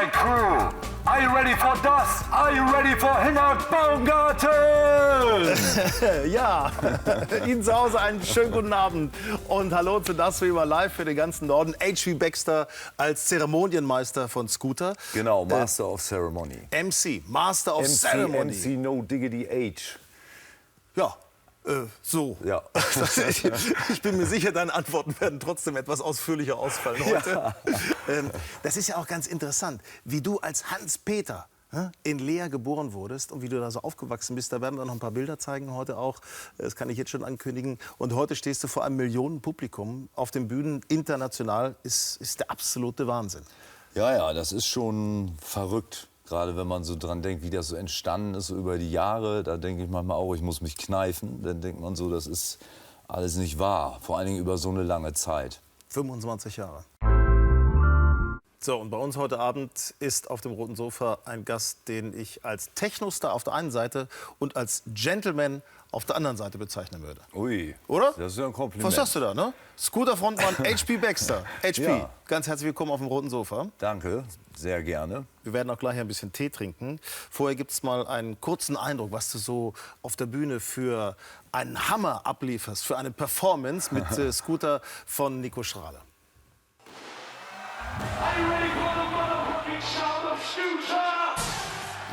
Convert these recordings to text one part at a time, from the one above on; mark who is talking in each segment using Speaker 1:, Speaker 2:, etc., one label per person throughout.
Speaker 1: crew, are you ready for das? Are you ready for Hinnerk Baumgarten?
Speaker 2: Ja, Ihnen zu Hause einen schönen guten Abend und hallo zu Das wie immer live für den ganzen Norden. H.P. Baxter als Zeremonienmeister von Scooter.
Speaker 3: Genau, Master of Ceremony.
Speaker 2: MC, Master of Ceremony.
Speaker 3: MC No Diggity H.
Speaker 2: Ja, so.
Speaker 3: Ja.
Speaker 2: Ich bin mir sicher, deine Antworten werden trotzdem etwas ausführlicher ausfallen heute.
Speaker 3: Ja.
Speaker 2: Das ist ja auch ganz interessant, wie du als Hans-Peter in Leer geboren wurdest und wie du da so aufgewachsen bist. Da werden wir noch ein paar Bilder zeigen heute auch. Das kann ich jetzt schon ankündigen. Und heute stehst du vor einem Millionenpublikum auf den Bühnen international. Ist der absolute Wahnsinn.
Speaker 3: Ja, das ist schon verrückt. Gerade wenn man so dran denkt, wie das so entstanden ist so über die Jahre. Da denke ich manchmal auch, ich muss mich kneifen. Dann denkt man so, das ist alles nicht wahr. Vor allen Dingen über so eine lange Zeit.
Speaker 2: 25 Jahre. So, und bei uns heute Abend ist auf dem roten Sofa ein Gast, den ich als Technostar auf der einen Seite und als Gentleman auf der anderen Seite bezeichnen würde.
Speaker 3: Ui,
Speaker 2: Oder?
Speaker 3: das ist ja ein Kompliment.
Speaker 2: Was sagst du da, ne? Scooter-Frontmann H.P. Baxter. H.P.,
Speaker 3: Ja.
Speaker 2: ganz herzlich willkommen auf dem roten Sofa.
Speaker 3: Danke, sehr gerne.
Speaker 2: Wir werden auch gleich ein bisschen Tee trinken. Vorher gibt es mal einen kurzen Eindruck, was du so auf der Bühne für einen Hammer ablieferst, für eine Performance mit Scooter von Nico Strahler.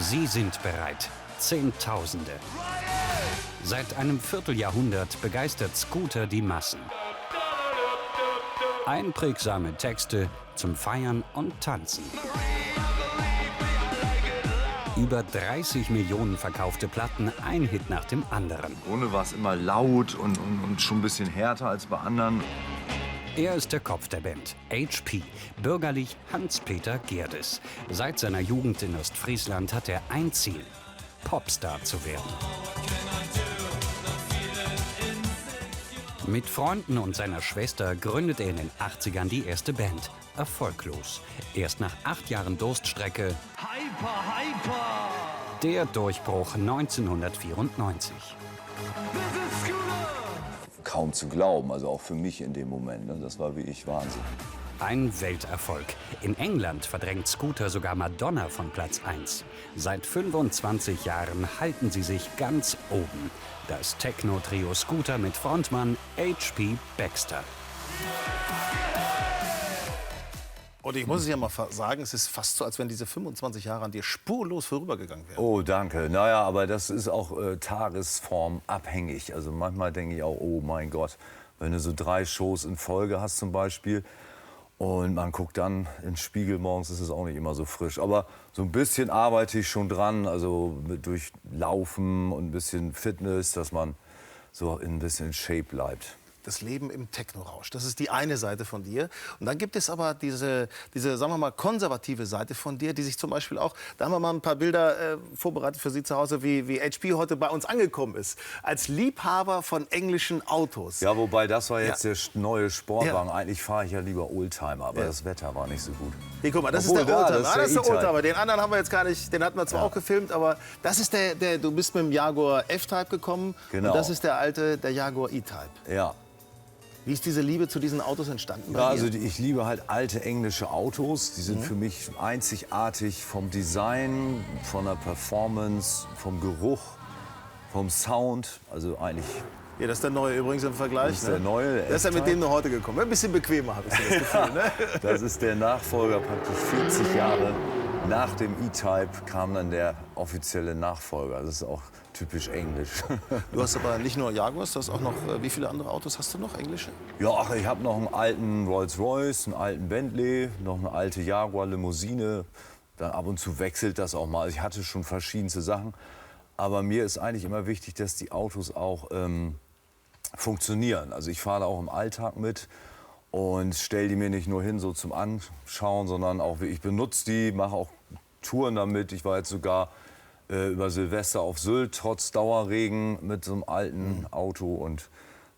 Speaker 4: Sie sind bereit. Zehntausende. Seit einem Vierteljahrhundert begeistert Scooter die Massen. Einprägsame Texte zum Feiern und Tanzen. Über 30 Millionen verkaufte Platten, ein Hit nach dem anderen.
Speaker 5: Ohne war es immer laut und schon ein bisschen härter als bei anderen.
Speaker 4: Er ist der Kopf der Band, H.P., bürgerlich Hans-Peter Gerdes. Seit seiner Jugend in Ostfriesland hat er ein Ziel: Popstar zu werden. Mit Freunden und seiner Schwester gründet er in den 80ern die erste Band. Erfolglos. Erst nach 8 Jahren Durststrecke der Durchbruch 1994.
Speaker 3: Kaum zu glauben, also auch für mich in dem Moment. Ne? Das war wie ich Wahnsinn.
Speaker 4: Ein Welterfolg. In England verdrängt Scooter sogar Madonna von Platz 1. Seit 25 Jahren halten sie sich ganz oben. Das Techno-Trio Scooter mit Frontmann H.P. Baxter.
Speaker 2: Und ich muss es ja mal sagen, es ist fast so, als wenn diese 25 Jahre an dir spurlos vorübergegangen wären.
Speaker 3: Oh, danke. Naja, aber das ist auch tagesformabhängig. Also manchmal denke ich auch, oh mein Gott, wenn du so 3 Shows in Folge hast zum Beispiel und man guckt dann ins Spiegel morgens, ist es auch nicht immer so frisch. Aber so ein bisschen arbeite ich schon dran, also durch Laufen und ein bisschen Fitness, dass man so ein bisschen in Shape bleibt.
Speaker 2: Das Leben im Techno-Rausch, das ist die eine Seite von dir. Und dann gibt es aber diese sagen wir mal, konservative Seite von dir, die sich zum Beispiel auch, da haben wir mal ein paar Bilder vorbereitet für Sie zu Hause, wie H.P. heute bei uns angekommen ist. Als Liebhaber von englischen Autos.
Speaker 3: Ja, wobei das war jetzt
Speaker 2: Ja.
Speaker 3: der neue Sportwagen.
Speaker 2: Ja.
Speaker 3: Eigentlich fahre ich ja lieber Oldtimer, aber
Speaker 2: Ja.
Speaker 3: das Wetter war nicht so gut.
Speaker 2: Hier, guck mal, das
Speaker 3: Obwohl,
Speaker 2: ist der
Speaker 3: da,
Speaker 2: Oldtimer.
Speaker 3: das ist der E-Type.
Speaker 2: Oldtimer. Den anderen haben wir jetzt gar nicht, den hatten wir zwar auch gefilmt, aber das ist du bist mit dem Jaguar F-Type gekommen.
Speaker 3: Genau.
Speaker 2: Und das ist der Jaguar E-Type.
Speaker 3: Ja.
Speaker 2: Wie ist diese Liebe zu diesen Autos entstanden bei
Speaker 3: Ja,
Speaker 2: dir?
Speaker 3: also ich liebe halt alte englische Autos. Die sind für mich einzigartig vom Design, von der Performance, vom Geruch, vom Sound. Also eigentlich
Speaker 2: Ja, das ist der neue übrigens im Vergleich.
Speaker 3: Das ist der neue
Speaker 2: Das ist ja mit
Speaker 3: F-Type.
Speaker 2: dem du heute gekommen. Ein bisschen bequemer, habe ich so das Gefühl. Ne?
Speaker 3: das ist der Nachfolger, praktisch 40 Jahre nach dem E-Type kam dann der offizielle Nachfolger. Das ist auch typisch englisch.
Speaker 2: Du hast aber nicht nur Jaguars, du hast auch noch, wie viele andere Autos hast du noch, englische?
Speaker 3: Ja, ach, ich habe noch einen alten Rolls-Royce, einen alten Bentley, noch eine alte Jaguar-Limousine. Dann ab und zu wechselt das auch mal. Ich hatte schon verschiedenste Sachen. Aber mir ist eigentlich immer wichtig, dass die Autos auch funktionieren. Also ich fahre da auch im Alltag mit und stelle die mir nicht nur hin so zum Anschauen, sondern auch, ich benutze die, mache auch Touren damit. Ich war jetzt sogar über Silvester auf Sylt, trotz Dauerregen, mit so einem alten Auto und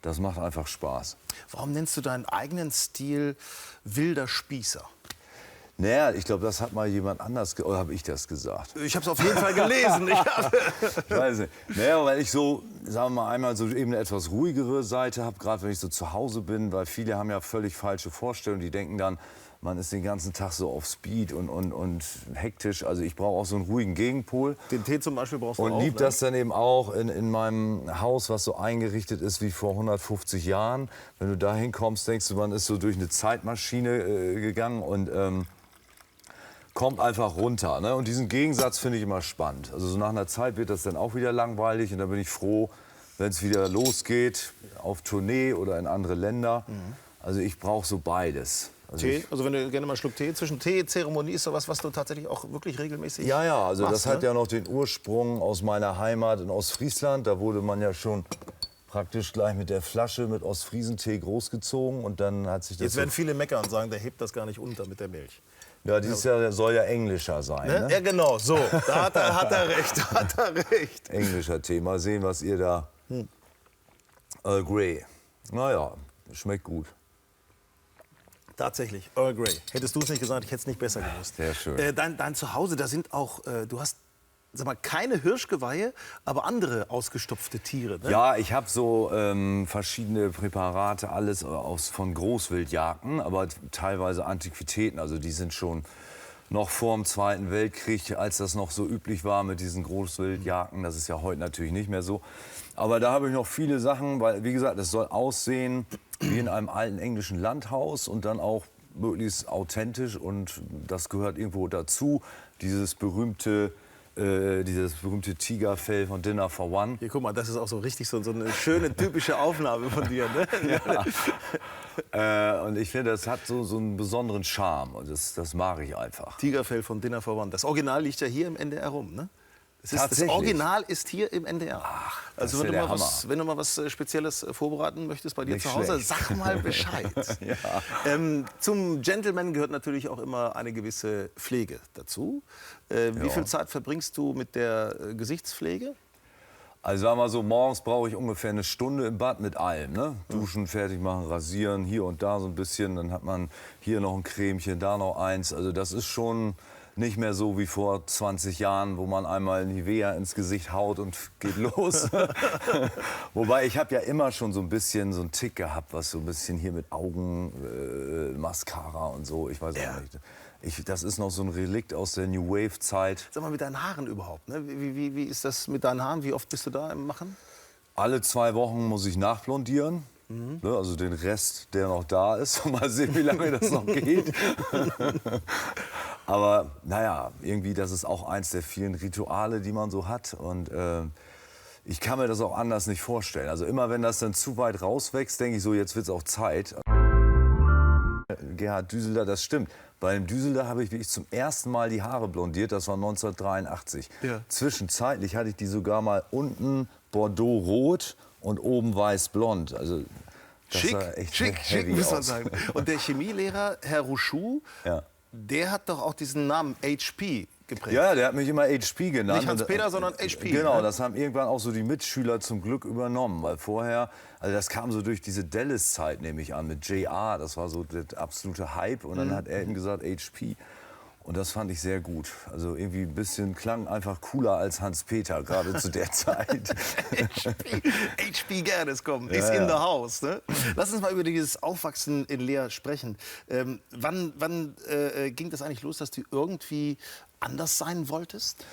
Speaker 3: das macht einfach Spaß.
Speaker 2: Warum nennst du deinen eigenen Stil wilder Spießer?
Speaker 3: Naja, ich glaube, das hat mal jemand anders, oder habe ich das gesagt?
Speaker 2: Ich habe es auf jeden Fall gelesen.
Speaker 3: Ich weiß nicht. Naja, weil ich so, sagen wir mal, einmal so eben eine etwas ruhigere Seite habe, gerade wenn ich so zu Hause bin, weil viele haben ja völlig falsche Vorstellungen. Die denken dann, man ist den ganzen Tag so auf Speed und hektisch. Also ich brauche auch so einen ruhigen Gegenpol.
Speaker 2: Den Tee zum Beispiel brauchst du auch.
Speaker 3: Und lieb
Speaker 2: ne?
Speaker 3: das dann eben auch in meinem Haus, was so eingerichtet ist wie vor 150 Jahren. Wenn du da hinkommst, denkst du, man ist so durch eine Zeitmaschine gegangen und kommt einfach runter. Ne? Und diesen Gegensatz finde ich immer spannend. Also so nach einer Zeit wird das dann auch wieder langweilig und dann bin ich froh, wenn es wieder losgeht, auf Tournee oder in andere Länder. Also ich brauche so beides. Also
Speaker 2: Tee, also wenn du gerne mal einen Schluck Tee, zwischen Tee-Zeremonie ist sowas, was du tatsächlich auch wirklich regelmäßig
Speaker 3: ja, also
Speaker 2: machst,
Speaker 3: das hat
Speaker 2: ne?
Speaker 3: ja noch den Ursprung aus meiner Heimat in Ostfriesland. Da wurde man ja schon praktisch gleich mit der Flasche mit Ostfriesentee großgezogen und dann hat sich das
Speaker 2: Jetzt werden viele meckern und sagen, der hebt das gar nicht unter mit der Milch.
Speaker 3: ja, dieses Jahr soll ja englischer sein.
Speaker 2: Ne?
Speaker 3: Ne?
Speaker 2: Ja, genau, so. Da hat er recht, hat er recht.
Speaker 3: Englischer Tee. Mal sehen, was ihr da... Earl Grey. Naja, schmeckt gut.
Speaker 2: Tatsächlich, Earl Grey. Hättest du es nicht gesagt, ich hätte es nicht besser gewusst.
Speaker 3: Sehr schön.
Speaker 2: Dein Zuhause, da sind auch, du hast, sag mal, keine Hirschgeweihe, aber andere ausgestopfte Tiere. Ne?
Speaker 3: Ja, ich habe so verschiedene Präparate, alles von Großwildjagden, aber teilweise Antiquitäten. Also die sind schon noch vor dem Zweiten Weltkrieg, als das noch so üblich war mit diesen Großwildjagden. Das ist ja heute natürlich nicht mehr so. Aber da habe ich noch viele Sachen, weil, wie gesagt, es soll aussehen wie in einem alten englischen Landhaus und dann auch möglichst authentisch. Und das gehört irgendwo dazu, dieses berühmte Tigerfell von Dinner for One.
Speaker 2: Hier, guck mal, das ist auch so richtig so eine schöne, typische Aufnahme von dir. Ne?
Speaker 3: Ja. Und ich finde, das hat so einen besonderen Charme und das mag ich einfach.
Speaker 2: Tigerfell von Dinner for One. Das Original liegt ja hier im NDR rum, ne? Das
Speaker 3: Tatsächlich?
Speaker 2: Original ist hier im NDR.
Speaker 3: Ach,
Speaker 2: also
Speaker 3: das ist ja der Hammer.
Speaker 2: wenn du mal was Spezielles vorbereiten möchtest bei dir
Speaker 3: Nicht
Speaker 2: zu Hause,
Speaker 3: schlecht.
Speaker 2: sag mal Bescheid.
Speaker 3: Ja.
Speaker 2: Zum Gentleman gehört natürlich auch immer eine gewisse Pflege dazu. Wie viel Zeit verbringst du mit der Gesichtspflege?
Speaker 3: Also sagen wir mal so, morgens brauche ich ungefähr eine Stunde im Bad mit allem. Ne? Duschen, fertig machen, rasieren, hier und da so ein bisschen. Dann hat man hier noch ein Cremchen, da noch eins. Also das ist schon nicht mehr so wie vor 20 Jahren, wo man einmal Nivea ins Gesicht haut und geht los. Wobei ich habe ja immer schon so ein bisschen so einen Tick gehabt, was so ein bisschen hier mit Augen, Mascara und so. Ich weiß auch nicht. Das ist noch so ein Relikt aus der New Wave Zeit.
Speaker 2: Sag mal, mit deinen Haaren überhaupt. Ne? Wie ist das mit deinen Haaren? Wie oft bist du da im Machen?
Speaker 3: Alle 2 Wochen muss ich nachblondieren. Ne, also den Rest, der noch da ist. Mal sehen, wie lange das noch geht. Aber naja, irgendwie, das ist auch eins der vielen Rituale, die man so hat. Und ich kann mir das auch anders nicht vorstellen. Also immer, wenn das dann zu weit rauswächst, denke ich so, jetzt wird es auch Zeit. Gerhard Düselder, das stimmt. Beim Düselder habe ich wirklich zum ersten Mal die Haare blondiert. Das war 1983.
Speaker 2: Ja.
Speaker 3: Zwischenzeitlich hatte ich die sogar mal unten Bordeaux-rot und oben weiß-blond. Also das
Speaker 2: Schick,
Speaker 3: sah echt
Speaker 2: schick,
Speaker 3: heavy
Speaker 2: muss man
Speaker 3: aus.
Speaker 2: sagen. Und der Chemielehrer, Herr Rouchou,
Speaker 3: Ja.
Speaker 2: der hat doch auch diesen Namen HP geprägt.
Speaker 3: Ja, der hat mich immer HP genannt.
Speaker 2: Nicht Hans-Peter, sondern HP.
Speaker 3: Genau,
Speaker 2: Ne?
Speaker 3: das haben irgendwann auch so die Mitschüler zum Glück übernommen. Weil vorher, also das kam so durch diese Dallas-Zeit, nehme ich an, mit JR. Das war so der absolute Hype. Und dann hat er ihm gesagt HP. Und das fand ich sehr gut. Also irgendwie ein bisschen klang einfach cooler als Hans-Peter, gerade zu der Zeit.
Speaker 2: HP Gerdes, komm, ist in the house. Ne? Lass uns mal über dieses Aufwachsen in Leer sprechen. Wann ging das eigentlich los, dass du irgendwie anders sein wolltest?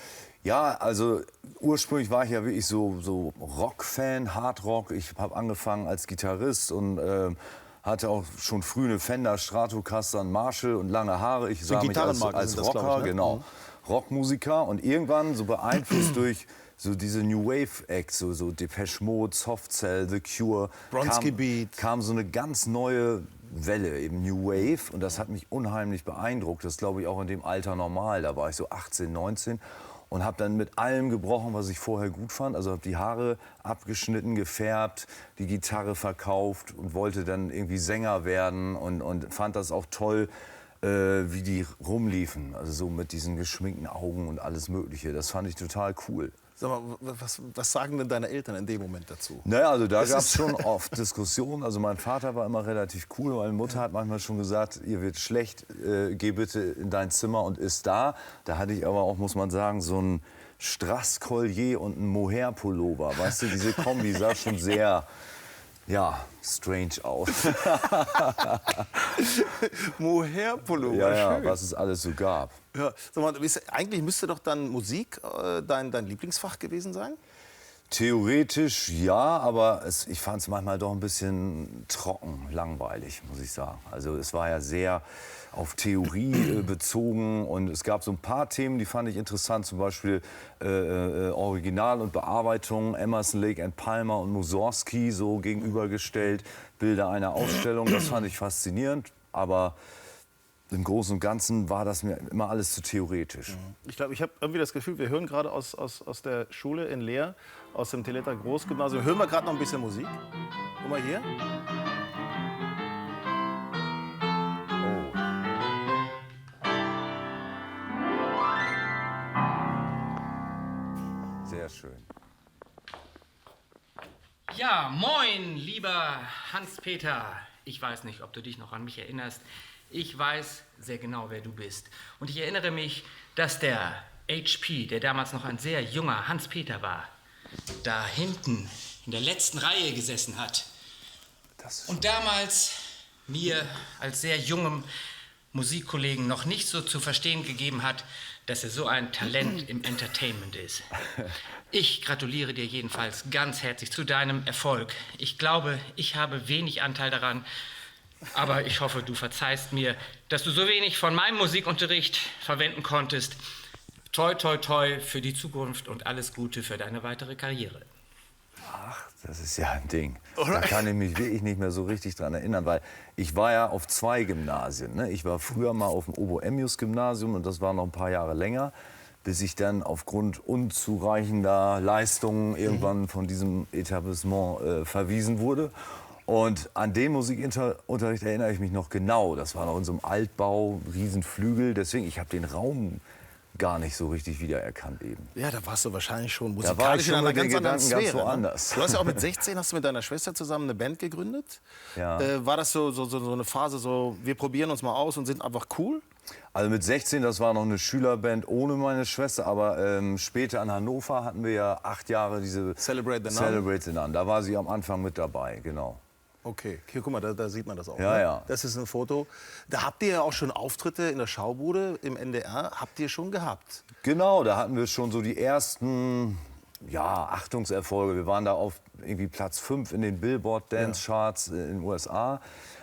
Speaker 3: Ja, also ursprünglich war ich ja wirklich so Rock-Fan, Hardrock. Ich habe angefangen als Gitarrist und hatte auch schon früh eine Fender Stratocaster, einen Marshall und lange Haare. Ich sah mich
Speaker 2: Gitarrenmarken
Speaker 3: als
Speaker 2: sind das,
Speaker 3: Rocker,
Speaker 2: glaub ich, ne?
Speaker 3: genau, Rockmusiker. Und irgendwann, so beeinflusst durch so diese New Wave Acts, so Depeche Mode, Soft Cell, The Cure,
Speaker 2: Bronski Beat.
Speaker 3: kam so eine ganz neue Welle, eben New Wave. Und das hat mich unheimlich beeindruckt. Das glaube ich auch in dem Alter normal. Da war ich so 18, 19. Und habe dann mit allem gebrochen, was ich vorher gut fand. Also habe die Haare abgeschnitten, gefärbt, die Gitarre verkauft und wollte dann irgendwie Sänger werden. Und fand das auch toll, wie die rumliefen. Also so mit diesen geschminkten Augen und alles Mögliche. Das fand ich total cool.
Speaker 2: Sag mal, was sagen denn deine Eltern in dem Moment dazu?
Speaker 3: Naja, also da
Speaker 2: Das
Speaker 3: gab es
Speaker 2: ist-
Speaker 3: schon oft Diskussionen. Also mein Vater war immer relativ cool. Meine Mutter hat manchmal schon gesagt, ihr wird schlecht, geh bitte in dein Zimmer und isst da. Da hatte ich aber auch, muss man sagen, so ein Strass-Collier und ein Mohair-Pullover. Weißt du, diese Kombi sah schon sehr ja, strange aus.
Speaker 2: Mohair-Pullover,
Speaker 3: ja,
Speaker 2: schön.
Speaker 3: was es alles so gab.
Speaker 2: Ja, sag mal, eigentlich müsste doch dann Musik dein Lieblingsfach gewesen sein?
Speaker 3: Theoretisch ja, aber ich fand es manchmal doch ein bisschen trocken, langweilig, muss ich sagen. Also es war ja sehr auf Theorie bezogen und es gab so ein paar Themen, die fand ich interessant, zum Beispiel Original und Bearbeitung, Emerson, Lake and Palmer und Mussorgsky so gegenübergestellt, Bilder einer Ausstellung, das fand ich faszinierend, aber im Großen und Ganzen war das mir immer alles zu theoretisch.
Speaker 2: Ich glaube, ich habe irgendwie das Gefühl, wir hören gerade aus der Schule in Leer, aus dem Teleta Großgymnasium, hören wir gerade noch ein bisschen Musik. Guck mal hier.
Speaker 3: Sehr schön.
Speaker 6: Ja, moin, lieber Hans-Peter. Ich weiß nicht, ob du dich noch an mich erinnerst. Ich weiß sehr genau, wer du bist. Und ich erinnere mich, dass der HP, der damals noch ein sehr junger Hans-Peter war, da hinten in der letzten Reihe gesessen hat. Und damals mir als sehr jungem Musikkollegen noch nicht so zu verstehen gegeben hat, dass er so ein Talent im Entertainment ist. Ich gratuliere dir jedenfalls ganz herzlich zu deinem Erfolg. Ich glaube, ich habe wenig Anteil daran, aber ich hoffe, du verzeihst mir, dass du so wenig von meinem Musikunterricht verwenden konntest. Toi, toi, toi für die Zukunft und alles Gute für deine weitere Karriere.
Speaker 3: Ach, das ist ja ein Ding. Da kann ich mich wirklich nicht mehr so richtig dran erinnern, weil ich war ja auf 2 Gymnasien. Ne? Ich war früher mal auf dem Obo-Emmius-Gymnasium und das war noch ein paar Jahre länger, bis ich dann aufgrund unzureichender Leistungen irgendwann von diesem Etablissement verwiesen wurde. Und an den Musikunterricht erinnere ich mich noch genau. Das war noch in so einem Altbau, Riesenflügel. Deswegen, ich habe den Raum gar nicht so richtig wiedererkannt eben.
Speaker 2: Ja, da warst du wahrscheinlich schon
Speaker 3: Da war
Speaker 2: musikalisch
Speaker 3: ich
Speaker 2: in
Speaker 3: schon
Speaker 2: einer
Speaker 3: mit den
Speaker 2: ganz anderen
Speaker 3: Gedanken ganz
Speaker 2: Sphäre.
Speaker 3: woanders.
Speaker 2: Du hast ja auch mit 16 hast du mit deiner Schwester zusammen eine Band gegründet.
Speaker 3: Ja.
Speaker 2: War das so eine Phase, so wir probieren uns mal aus und sind einfach cool?
Speaker 3: Also mit 16, das war noch eine Schülerband ohne meine Schwester, aber später in Hannover hatten wir ja 8 Jahre diese
Speaker 2: Celebrate the Nun.
Speaker 3: Celebrate the Nun. Da war sie am Anfang mit dabei, genau.
Speaker 2: Okay, hier, guck mal, da sieht man das auch.
Speaker 3: Ja,
Speaker 2: ne?
Speaker 3: ja.
Speaker 2: Das ist ein Foto. Da habt ihr ja auch schon Auftritte in der Schaubude im NDR. Habt ihr schon gehabt?
Speaker 3: Genau, da hatten wir schon so die ersten Achtungserfolge. Wir waren da auf irgendwie Platz 5 in den Billboard Dance Charts in den USA.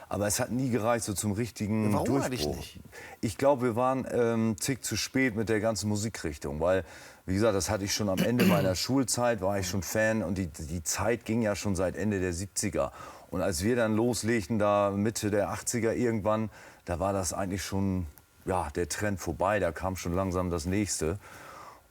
Speaker 3: Aber es hat nie gereicht so zum richtigen
Speaker 2: Warum
Speaker 3: Durchbruch.
Speaker 2: eigentlich nicht?
Speaker 3: Ich glaube, wir waren einen Tick zu spät mit der ganzen Musikrichtung, weil, wie gesagt, das hatte ich schon am Ende meiner Schulzeit, war ich schon Fan und die Zeit ging ja schon seit Ende der 70er. Und als wir dann loslegten, da Mitte der 80er irgendwann, da war das eigentlich schon der Trend vorbei, da kam schon langsam das Nächste.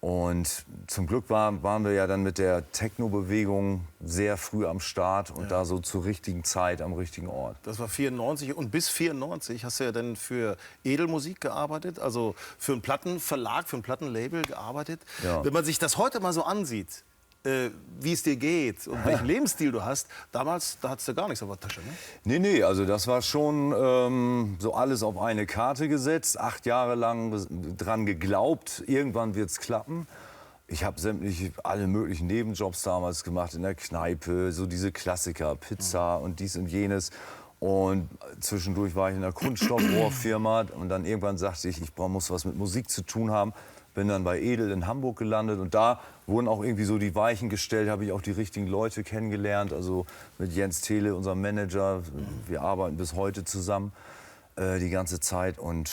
Speaker 3: Und zum Glück waren wir ja dann mit der Techno-Bewegung sehr früh am Start und da so zur richtigen Zeit am richtigen Ort.
Speaker 2: Das war 94 und bis 94 hast du ja dann für Edelmusik gearbeitet, also für einen Plattenverlag, für ein Plattenlabel gearbeitet.
Speaker 3: Ja.
Speaker 2: Wenn man sich das heute mal so ansieht, wie es dir geht und welchen Lebensstil du hast, damals, da hattest du gar nichts auf der Tasche, ne?
Speaker 3: Nee, also das war schon so alles auf eine Karte gesetzt, 8 Jahre lang dran geglaubt, irgendwann wird's klappen. Ich habe alle möglichen Nebenjobs damals gemacht in der Kneipe, so diese Klassiker, Pizza und dies und jenes. Und zwischendurch war ich in einer Kunststoffrohrfirma und dann irgendwann sagte ich muss was mit Musik zu tun haben. Bin dann bei Edel in Hamburg gelandet und da wurden auch irgendwie so die Weichen gestellt, habe ich auch die richtigen Leute kennengelernt, also mit Jens Thiele, unserem Manager. Wir arbeiten bis heute zusammen die ganze Zeit und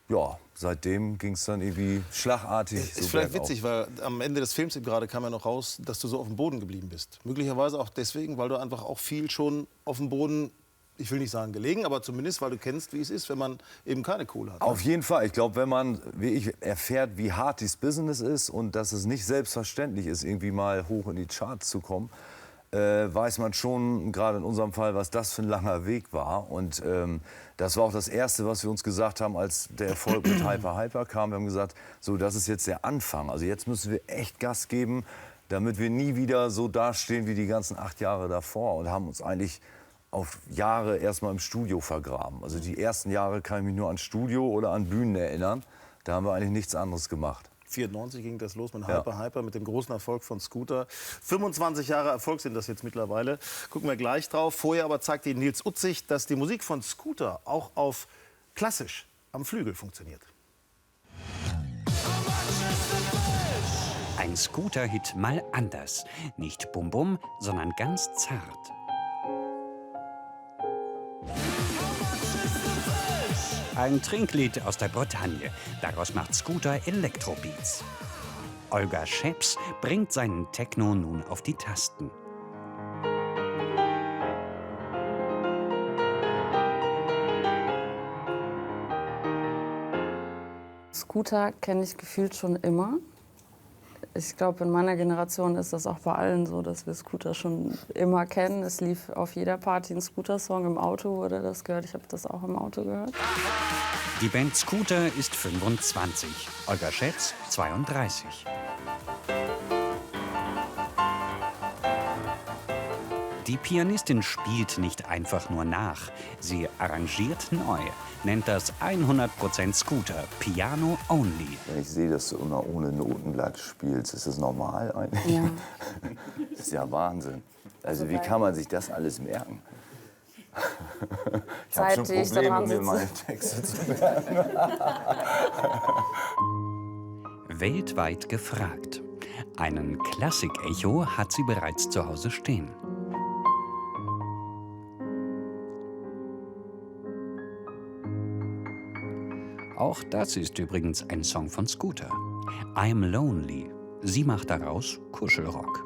Speaker 3: ja, seitdem ging es dann irgendwie schlagartig so
Speaker 2: Ist vielleicht
Speaker 3: bergauf.
Speaker 2: witzig, weil am Ende des Films eben gerade kam ja noch raus, dass du so auf dem Boden geblieben bist. Möglicherweise auch deswegen, weil du einfach auch viel schon auf dem Boden, ich will nicht sagen gelegen, aber zumindest, weil du kennst, wie es ist, wenn man eben keine Kohle hat.
Speaker 3: Auf jeden Fall. Ich glaube, wenn man wie ich erfährt, wie hart dieses Business ist und dass es nicht selbstverständlich ist, irgendwie mal hoch in die Charts zu kommen, weiß man schon, gerade in unserem Fall, was das für ein langer Weg war. Und das war auch das Erste, was wir uns gesagt haben, als der Erfolg mit Hyper Hyper kam. Wir haben gesagt, so, das ist jetzt der Anfang. Also jetzt müssen wir echt Gas geben, damit wir nie wieder so dastehen wie die ganzen 8 Jahre davor. Und haben uns eigentlich auf Jahre erstmal im Studio vergraben. Also die ersten Jahre kann ich mich nur an Studio oder an Bühnen erinnern. Da haben wir eigentlich nichts anderes gemacht.
Speaker 2: 94 ging das los mit Hyper, mit dem großen Erfolg von Scooter. 25 Jahre Erfolg sind das jetzt mittlerweile. Gucken wir gleich drauf. Vorher aber zeigt Ihnen Nils Utzig, dass die Musik von Scooter auch auf klassisch am Flügel funktioniert.
Speaker 4: Ein Scooter-Hit mal anders. Nicht Bum Bum, sondern ganz zart. Ein Trinklied aus der Bretagne. Daraus macht Scooter Elektrobeats. Olga Scheps bringt seinen Techno nun auf die Tasten.
Speaker 7: Scooter kenne ich gefühlt schon immer. Ich glaube, in meiner Generation ist das auch bei allen so, dass wir Scooter schon immer kennen. Es lief auf jeder Party ein Scooter-Song im Auto, wurde das gehört. Ich habe das auch im Auto gehört.
Speaker 4: Die Band Scooter ist 25, Olga Scheps 32. Die Pianistin spielt nicht einfach nur nach, sie arrangiert neu, nennt das 100% Scooter, Piano Only.
Speaker 8: Wenn ich sehe, dass du immer ohne Notenblatt spielst, ist das normal eigentlich?
Speaker 7: Ja.
Speaker 8: Das ist ja Wahnsinn. Also wie kann man sich das alles merken? Ich habe schon
Speaker 7: Seit ich
Speaker 8: Probleme,
Speaker 7: daran
Speaker 8: mir
Speaker 7: sitze.
Speaker 8: meine Texte zu merken.
Speaker 4: Weltweit gefragt. Einen Klassik-Echo hat sie bereits zu Hause stehen. Auch das ist übrigens ein Song von Scooter. I'm Lonely. Sie macht daraus Kuschelrock.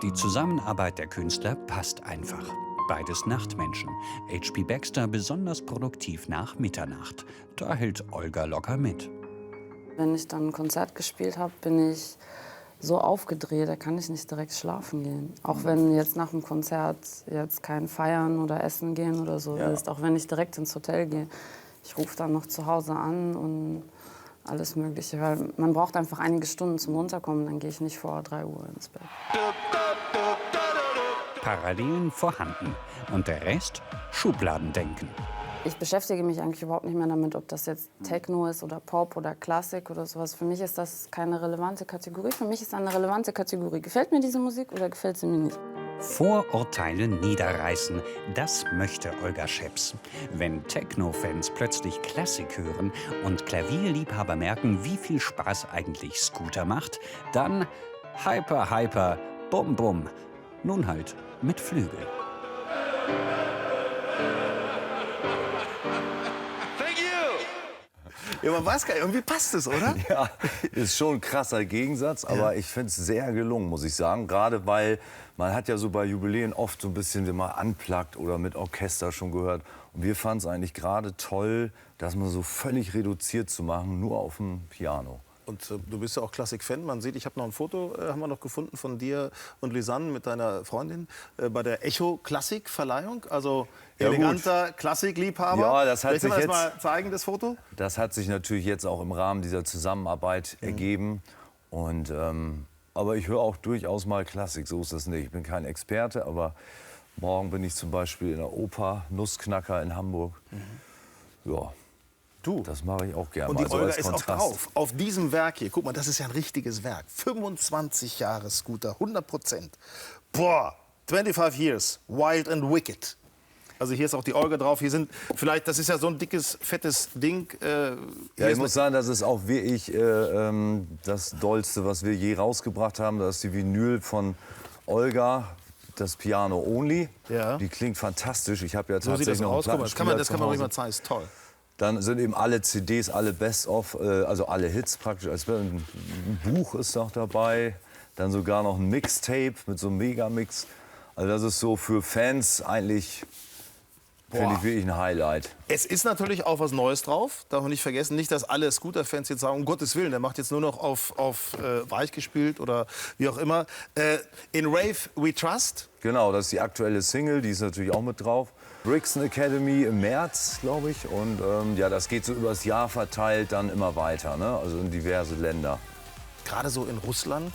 Speaker 4: Die Zusammenarbeit der Künstler passt einfach. Beides Nachtmenschen. H.P. Baxter besonders produktiv nach Mitternacht. Da hält Olga locker mit.
Speaker 7: Wenn ich dann ein Konzert gespielt habe, bin ich so aufgedreht, da kann ich nicht direkt schlafen gehen. Auch wenn jetzt nach dem Konzert jetzt kein Feiern oder Essen gehen oder so ist. Auch wenn ich direkt ins Hotel gehe. Ich rufe dann noch zu Hause an und alles Mögliche. Weil man braucht einfach einige Stunden zum Runterkommen, dann gehe ich nicht vor 3 Uhr ins Bett.
Speaker 4: Parallelen vorhanden. Und der Rest? Schubladendenken.
Speaker 7: Ich beschäftige mich eigentlich überhaupt nicht mehr damit, ob das jetzt Techno ist oder Pop oder Klassik oder sowas. Für mich ist das keine relevante Kategorie. Für mich ist das eine relevante Kategorie. Gefällt mir diese Musik oder gefällt sie mir nicht?
Speaker 4: Vorurteile niederreißen, das möchte Olga Scheps. Wenn Techno-Fans plötzlich Klassik hören und Klavierliebhaber merken, wie viel Spaß eigentlich Scooter macht, dann Hyper, Hyper, Bum, Bum. Nun halt mit Flügel.
Speaker 2: Ja, man weiß gar nicht, irgendwie passt es, oder?
Speaker 3: Ja, ist schon ein krasser Gegensatz, aber ich finde es sehr gelungen, muss ich sagen. Gerade weil man hat ja so bei Jubiläen oft so ein bisschen mal unplugged oder mit Orchester schon gehört. Und wir fanden es eigentlich gerade toll, das mal so völlig reduziert zu machen, nur auf dem Piano.
Speaker 2: Und du bist ja auch Klassik-Fan. Man sieht, ich habe noch ein Foto, haben wir noch gefunden von dir und Lisanne mit deiner Freundin bei der Echo-Klassik-Verleihung. Also
Speaker 3: Ja,
Speaker 2: eleganter Klassikliebhaber.
Speaker 3: Ja, das hat
Speaker 2: Vielleicht
Speaker 3: sich
Speaker 2: können wir
Speaker 3: jetzt-
Speaker 2: das mal zeigen, das Foto.
Speaker 3: Das hat sich natürlich jetzt auch im Rahmen dieser Zusammenarbeit ergeben. Und, aber ich höre auch durchaus mal Klassik, so ist das nicht. Ich bin kein Experte, aber morgen bin ich zum Beispiel in der Oper Nussknacker in Hamburg. Ja,
Speaker 2: Du.
Speaker 3: das mache ich auch gerne.
Speaker 2: Und die
Speaker 3: mal so
Speaker 2: Olga
Speaker 3: als
Speaker 2: ist auch
Speaker 3: Kontrast.
Speaker 2: drauf. Auf diesem Werk hier. Guck mal, das ist ja ein richtiges Werk. 25 Jahre Scooter, 100%. Boah, 25 years, wild and wicked. Also hier ist auch die Olga drauf. Hier sind vielleicht, das ist ja so ein dickes, fettes Ding.
Speaker 3: Ja,
Speaker 2: Hier
Speaker 3: ich
Speaker 2: ist
Speaker 3: muss sagen, das ist auch wirklich das Dollste, was wir je rausgebracht haben. Das ist die Vinyl von Olga, das Piano Only.
Speaker 2: Ja.
Speaker 3: Die klingt fantastisch. Ich habe ja
Speaker 2: so sieht
Speaker 3: tatsächlich
Speaker 2: das
Speaker 3: noch
Speaker 2: aus.
Speaker 3: einen
Speaker 2: Guck mal, das kann man
Speaker 3: Plattenspieler
Speaker 2: ruhig
Speaker 3: zu
Speaker 2: mal
Speaker 3: Hause.
Speaker 2: zeigen. Ist toll.
Speaker 3: Dann sind eben alle CDs, alle Best-of, also alle Hits praktisch. Also ein Buch ist noch dabei, dann sogar noch ein Mixtape mit so einem Megamix. Also das ist so für Fans eigentlich, finde ich, wirklich ein Highlight.
Speaker 2: Es ist natürlich auch was Neues drauf. Darf man nicht vergessen. Nicht, dass alle Scooter-Fans jetzt sagen, um Gottes Willen, der macht jetzt nur noch auf weich gespielt oder wie auch immer. In Rave We Trust.
Speaker 3: Genau, das ist die aktuelle Single, die ist natürlich auch mit drauf. Brixton Academy im März, glaube ich. Und ja, das geht so übers Jahr verteilt dann immer weiter, ne? Also in diverse Länder.
Speaker 2: Gerade so in Russland.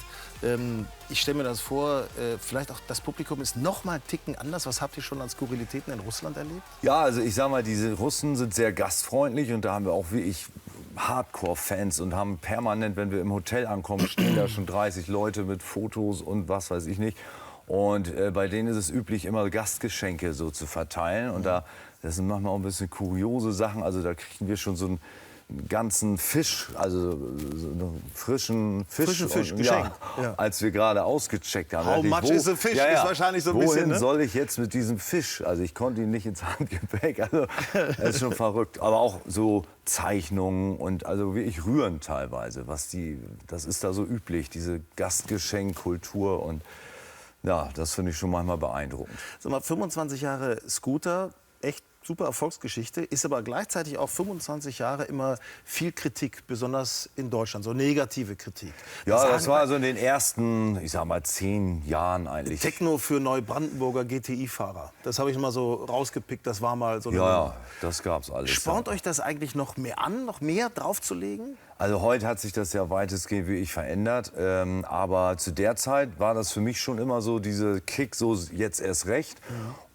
Speaker 2: Ich stelle mir das vor, vielleicht auch das Publikum ist noch mal einen Ticken anders. Was habt ihr schon an Skurrilitäten in Russland erlebt?
Speaker 3: Ja, also ich sag mal, diese Russen sind sehr gastfreundlich und da haben wir auch wirklich Hardcore-Fans und haben permanent, wenn wir im Hotel ankommen, stehen da schon 30 Leute mit Fotos und was weiß ich nicht. Und bei denen ist es üblich, immer Gastgeschenke so zu verteilen. Und das sind manchmal auch ein bisschen kuriose Sachen. Also da kriegen wir schon so einen ganzen Fisch, also so einen frischen Fisch
Speaker 2: geschenkt. Ja.
Speaker 3: als wir gerade ausgecheckt haben.
Speaker 2: How much is a fish? Ist wahrscheinlich so ein bisschen,
Speaker 3: Wohin
Speaker 2: ne?
Speaker 3: soll ich jetzt mit diesem Fisch? Also ich konnte ihn nicht ins Handgepäck. Also das ist schon verrückt. Aber auch so Zeichnungen und also wirklich rührend teilweise. Das ist da so üblich, diese Gastgeschenkkultur. Und ja, das finde ich schon manchmal beeindruckend.
Speaker 2: Sag mal, 25 Jahre Scooter, echt super Erfolgsgeschichte, ist aber gleichzeitig auch 25 Jahre immer viel Kritik, besonders in Deutschland, so negative Kritik.
Speaker 3: Ja, das war so in den ersten, ich sag mal, 10 Jahren eigentlich.
Speaker 2: Techno für Neubrandenburger GTI-Fahrer. Das habe ich mal so rausgepickt, das war mal so eine...
Speaker 3: Ja, das gab's alles.
Speaker 2: Spornt euch das eigentlich noch mehr an, noch mehr draufzulegen?
Speaker 3: Also heute hat sich das ja weitestgehend wie ich verändert. Aber zu der Zeit war das für mich schon immer so diese Kick, so jetzt erst recht.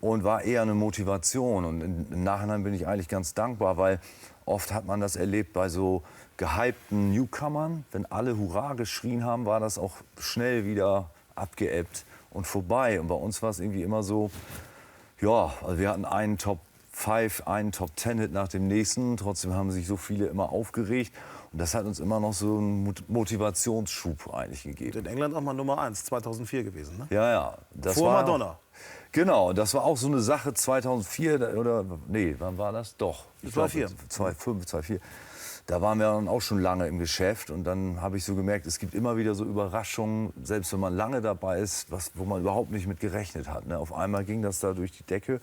Speaker 3: Und war eher eine Motivation. Und im Nachhinein bin ich eigentlich ganz dankbar, weil oft hat man das erlebt bei so gehypten Newcomern. Wenn alle Hurra geschrien haben, war das auch schnell wieder abgeebbt und vorbei. Und bei uns war es irgendwie immer so, ja, also wir hatten einen Top 5, einen Top 10 Hit nach dem nächsten. Trotzdem haben sich so viele immer aufgeregt. Und das hat uns immer noch so einen Motivationsschub eigentlich gegeben.
Speaker 2: In England auch mal Nummer 1, 2004 gewesen, ne?
Speaker 3: Ja, ja. Das
Speaker 2: Vor
Speaker 3: war,
Speaker 2: Madonna.
Speaker 3: Genau, das war auch so eine Sache 2004 oder nee, wann war das? Doch.
Speaker 2: 2004.
Speaker 3: 2005, 2004. Da waren wir dann auch schon lange im Geschäft und dann habe ich so gemerkt, es gibt immer wieder so Überraschungen, selbst wenn man lange dabei ist, wo man überhaupt nicht mit gerechnet hat. Ne? Auf einmal ging das da durch die Decke.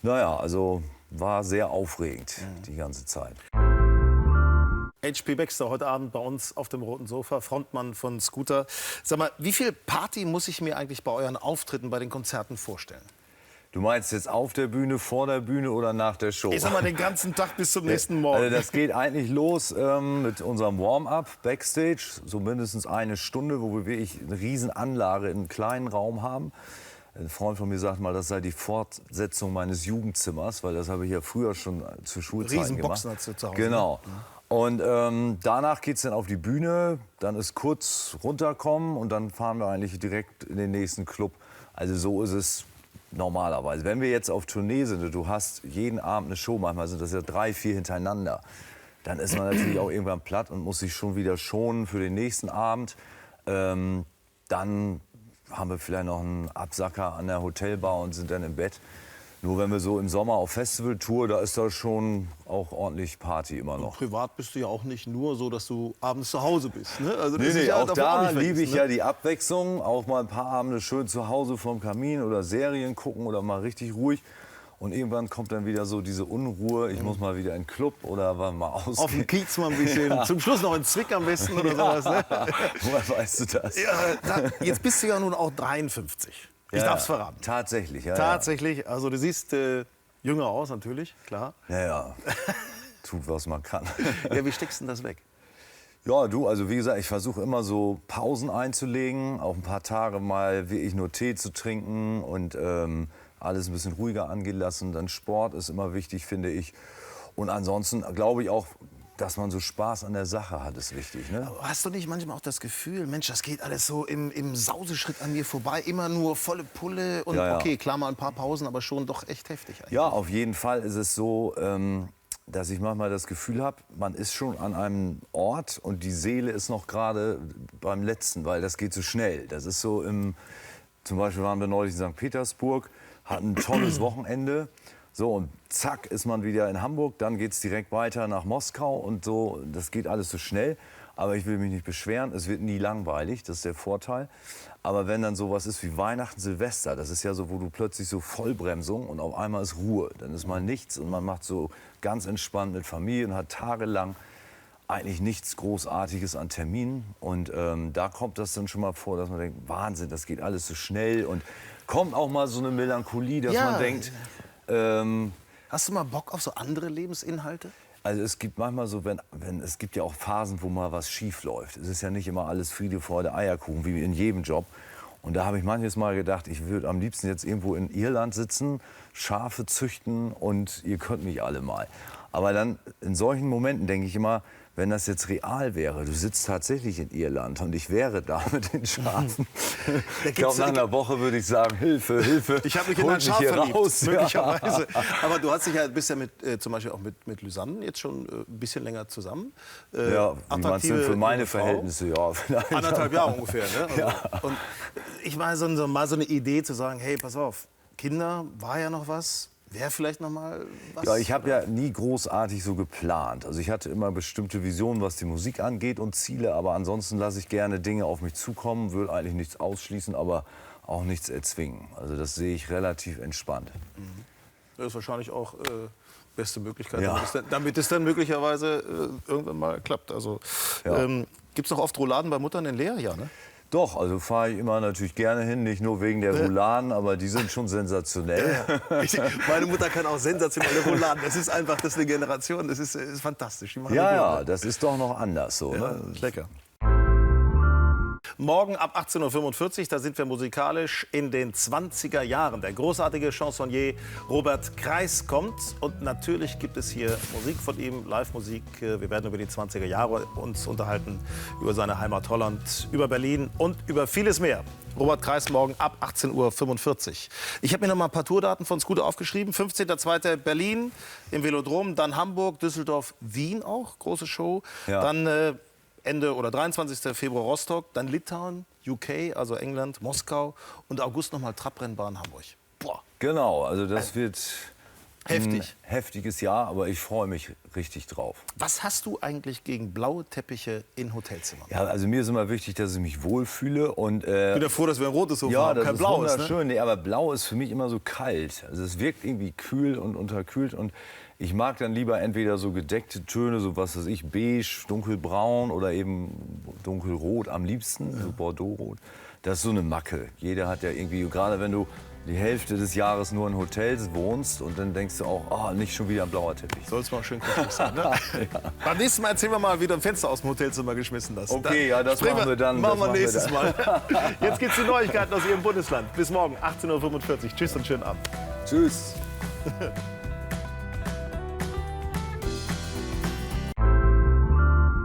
Speaker 3: Naja, also war sehr aufregend die ganze Zeit.
Speaker 2: H.P. Baxter heute Abend bei uns auf dem roten Sofa, Frontmann von Scooter. Sag mal, wie viel Party muss ich mir eigentlich bei euren Auftritten, bei den Konzerten vorstellen?
Speaker 3: Du meinst jetzt auf der Bühne, vor der Bühne oder nach der Show?
Speaker 2: Ich sag mal, den ganzen Tag bis zum nächsten Morgen.
Speaker 3: Also das geht eigentlich los mit unserem Warm-up Backstage, so mindestens eine Stunde, wo wir wirklich eine Riesenanlage in einem kleinen Raum haben. Ein Freund von mir sagt mal, das sei die Fortsetzung meines Jugendzimmers, weil das habe ich ja früher schon zu Schulzeiten
Speaker 2: Riesenboxen
Speaker 3: gemacht.
Speaker 2: hast du zu Hause.
Speaker 3: Genau. Und danach geht es dann auf die Bühne, dann ist kurz runterkommen und dann fahren wir eigentlich direkt in den nächsten Club. Also so ist es normalerweise. Wenn wir jetzt auf Tournee sind und du hast jeden Abend eine Show, manchmal sind das ja 3, 4 hintereinander, dann ist man natürlich auch irgendwann platt und muss sich schon wieder schonen für den nächsten Abend. Dann haben wir vielleicht noch einen Absacker an der Hotelbar und sind dann im Bett. Nur wenn wir so im Sommer auf Festivaltour, da ist da schon auch ordentlich Party immer noch.
Speaker 2: Privat bist du ja auch nicht nur so, dass du abends zu Hause bist. Ne? Also das
Speaker 3: Nee,
Speaker 2: ist ja
Speaker 3: auch
Speaker 2: davon
Speaker 3: da
Speaker 2: nicht
Speaker 3: liebe ich
Speaker 2: vergessen,
Speaker 3: ja die Abwechslung. Auch mal ein paar Abende schön zu Hause vorm Kamin oder Serien gucken oder mal richtig ruhig. Und irgendwann kommt dann wieder so diese Unruhe. Ich muss mal wieder in den Club oder mal ausgehen.
Speaker 2: Auf dem Kiez mal ein bisschen. Ja. Zum Schluss noch in Zwick am besten oder sowas. Ne?
Speaker 3: Woher weißt du das?
Speaker 2: Ja, jetzt bist du ja nun auch 53. Ich darf's verraten.
Speaker 3: Tatsächlich, ja.
Speaker 2: Tatsächlich. Also du siehst jünger aus natürlich, klar.
Speaker 3: Ja. Tut, was man kann.
Speaker 2: Ja, wie steckst du denn das weg?
Speaker 3: Ja, du, also wie gesagt, ich versuche immer so Pausen einzulegen, auch ein paar Tage mal wirklich nur Tee zu trinken und alles ein bisschen ruhiger angehen lassen. Dann Sport ist immer wichtig, finde ich. Und ansonsten glaube ich auch, dass man so Spaß an der Sache hat, ist wichtig. Ne?
Speaker 2: Hast du nicht manchmal auch das Gefühl, Mensch, das geht alles so im Sauseschritt an mir vorbei, immer nur volle Pulle und
Speaker 3: Ja.
Speaker 2: okay, klar mal ein paar Pausen, aber schon doch echt heftig eigentlich.
Speaker 3: Ja, auf jeden Fall ist es so, dass ich manchmal das Gefühl habe, man ist schon an einem Ort und die Seele ist noch gerade beim Letzten, weil das geht so schnell. Das ist so zum Beispiel waren wir neulich in St. Petersburg, hatten ein tolles Wochenende. So, und zack, ist man wieder in Hamburg, dann geht es direkt weiter nach Moskau und so. Das geht alles so schnell. Aber ich will mich nicht beschweren, es wird nie langweilig, das ist der Vorteil. Aber wenn dann sowas ist wie Weihnachten, Silvester, das ist ja so, wo du plötzlich so Vollbremsung und auf einmal ist Ruhe. Dann ist mal nichts und man macht so ganz entspannt mit Familie und hat tagelang eigentlich nichts Großartiges an Terminen. Und da kommt das dann schon mal vor, dass man denkt, Wahnsinn, das geht alles so schnell. Und kommt auch mal so eine Melancholie, dass man denkt...
Speaker 2: Hast du mal Bock auf so andere Lebensinhalte?
Speaker 3: Also es gibt manchmal so, es gibt ja auch Phasen, wo mal was schief läuft. Es ist ja nicht immer alles Friede, Freude, Eierkuchen, wie in jedem Job. Und da habe ich manches Mal gedacht, ich würde am liebsten jetzt irgendwo in Irland sitzen, Schafe züchten und ihr könnt mich alle mal. Aber dann in solchen Momenten denke ich immer, wenn das jetzt real wäre, du sitzt tatsächlich in Irland und ich wäre da mit den Schafen. Ich glaube, nach einer Woche würde ich sagen, Hilfe, Hilfe.
Speaker 2: Ich habe mich in
Speaker 3: holt
Speaker 2: ein Schaf
Speaker 3: hier
Speaker 2: verliebt,
Speaker 3: raus.
Speaker 2: möglicherweise. Aber du hast dich ja, bist ja zum Beispiel auch mit Lysanne jetzt schon ein bisschen länger zusammen.
Speaker 3: Ja, wie meinst du denn für meine
Speaker 2: Frau?
Speaker 3: Verhältnisse? Ja, vielleicht.
Speaker 2: 1,5 Jahre ungefähr. Ne? Also,
Speaker 3: Ja.
Speaker 2: Und ich war mal so eine Idee zu sagen, hey, pass auf, Kinder, war ja noch was, wäre vielleicht noch mal was.
Speaker 3: Ja, ich habe ja nie großartig so geplant. Also ich hatte immer bestimmte Visionen, was die Musik angeht und Ziele. Aber ansonsten lasse ich gerne Dinge auf mich zukommen, will eigentlich nichts ausschließen, aber auch nichts erzwingen. Also das sehe ich relativ entspannt.
Speaker 2: Das ist wahrscheinlich auch beste Möglichkeit,
Speaker 3: Ja.
Speaker 2: damit es dann möglicherweise irgendwann mal klappt. Also,
Speaker 3: Ja.
Speaker 2: Gibt es noch oft Rouladen bei Muttern in Leer? Ja, ne?
Speaker 3: Doch, also fahre ich immer natürlich gerne hin, nicht nur wegen der Rouladen, aber die sind schon sensationell.
Speaker 2: Meine Mutter kann auch sensationelle Rouladen. Das ist einfach, das ist eine Generation, das ist fantastisch. Die machen
Speaker 3: Ja,
Speaker 2: die
Speaker 3: ja,
Speaker 2: gut, ne?
Speaker 3: das ist doch noch anders so.
Speaker 2: Ja,
Speaker 3: Ne?
Speaker 2: ist lecker. Morgen ab 18:45 Uhr, da sind wir musikalisch in den 20er Jahren. Der großartige Chansonnier Robert Kreis kommt. Und natürlich gibt es hier Musik von ihm, Live-Musik. Wir werden über die 20er Jahre uns unterhalten, über seine Heimat Holland, über Berlin und über vieles mehr. Robert Kreis morgen ab 18:45 Uhr. Ich habe mir noch mal ein paar Tourdaten von Scooter aufgeschrieben. 15.02. Berlin im Velodrom, dann Hamburg, Düsseldorf, Wien auch, große Show.
Speaker 3: Ja.
Speaker 2: Dann Ende oder 23. Februar Rostock, dann Litauen, UK, also England, Moskau und August nochmal Trabrennbahn Hamburg. Boah,
Speaker 3: Genau, also das wird
Speaker 2: Heftig.
Speaker 3: ein heftiges Jahr, aber ich freue mich richtig drauf.
Speaker 2: was hast du eigentlich gegen blaue Teppiche in Hotelzimmern?
Speaker 3: Ja, also mir ist immer wichtig, dass ich mich wohlfühle und
Speaker 2: Ich bin ja froh, dass wir ein rotes Sofa
Speaker 3: ja,
Speaker 2: haben,
Speaker 3: das
Speaker 2: kein
Speaker 3: ist
Speaker 2: blaues. Ne?
Speaker 3: wunderschön. Nee, aber blau ist für mich immer so kalt. Also es wirkt irgendwie kühl und unterkühlt und ich mag dann lieber entweder so gedeckte Töne, so was weiß ich, beige, dunkelbraun oder eben dunkelrot am liebsten, so Bordeauxrot. Das ist so eine Macke. Jeder hat ja irgendwie, gerade wenn du die Hälfte des Jahres nur in Hotels wohnst und dann denkst du auch, oh, nicht schon wieder ein blauer Teppich.
Speaker 2: Soll es mal schön kuschelig sein, ne? Beim nächsten Mal erzählen wir mal, wie du ein Fenster aus dem Hotelzimmer geschmissen hast.
Speaker 3: Okay, ja, das
Speaker 2: sprechen
Speaker 3: machen wir dann.
Speaker 2: Machen
Speaker 3: das
Speaker 2: wir nächstes Mal. Jetzt gibt's die Neuigkeiten aus Ihrem Bundesland. Bis morgen, 18:45 Uhr. Tschüss und schönen Abend.
Speaker 3: Tschüss.